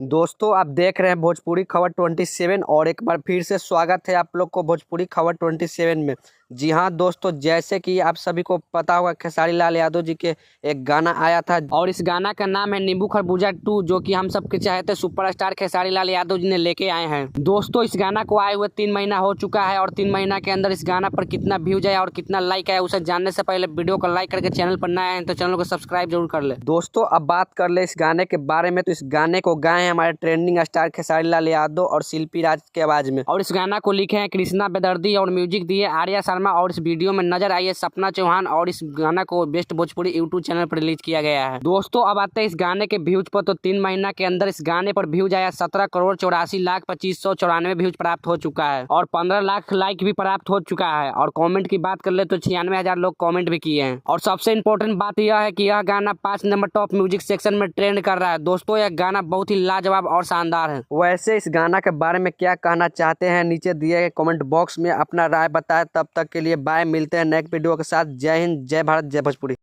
दोस्तों आप देख रहे हैं भोजपुरी खबर 27 और एक बार फिर से स्वागत है आप लोग को भोजपुरी खबर 27 में। जी हाँ दोस्तों, जैसे कि आप सभी को पता होगा खेसारी लाल यादव जी के एक गाना आया था और इस गाना का नाम है नींबू खरबूजा 2, जो कि हम सबके चाहते सुपरस्टार खेसारी लाल यादव जी ने लेके आए हैं। दोस्तों इस गाना को आए हुए 3 महीना हो चुका है और 3 महीना के अंदर इस गाना पर कितना व्यूज आया और कितना लाइक आया उसे जानने से पहले वीडियो को लाइक करके चैनल पर नए हैं तो चैनल को सब्सक्राइब जरूर कर ले। दोस्तों अब बात कर ले इस गाने के बारे में, तो इस गाने को गाए हैं हमारे ट्रेंडिंग स्टार खेसारी लाल यादव और शिल्पी राज के आवाज में, और इस गाना को लिखे हैं कृष्णा बेदर्दी और म्यूजिक दिए आर्या शर्मा। और इस वीडियो में नजर आई है सपना चौहान और इस गाना को बेस्ट भोजपुरी यूट्यूब चैनल पर रिलीज किया गया है। दोस्तों अब आते हैं इस गाने के व्यूज पर, तो 3 महीना के अंदर इस गाने पर व्यूज आया 17,84,25,194 व्यूज प्राप्त हो चुका है और 15 लाख लाइक भी प्राप्त हो चुका है। और कमेंट की बात कर ले तो 96,000 लोग कमेंट भी किए हैं। और सबसे इंपॉर्टेंट बात यह है कि यह गाना 5 नंबर टॉप म्यूजिक सेक्शन में ट्रेंड कर रहा है। दोस्तों यह गाना बहुत ही लाजवाब और शानदार है। वैसे इस गाना के बारे में क्या कहना चाहते हैं नीचे दिए गए कमेंट बॉक्स में अपना राय बताएं। तब तक के लिए बाय, मिलते हैं नेक्स्ट वीडियो के साथ। जय हिंद, जय भारत, जय भोजपुरी।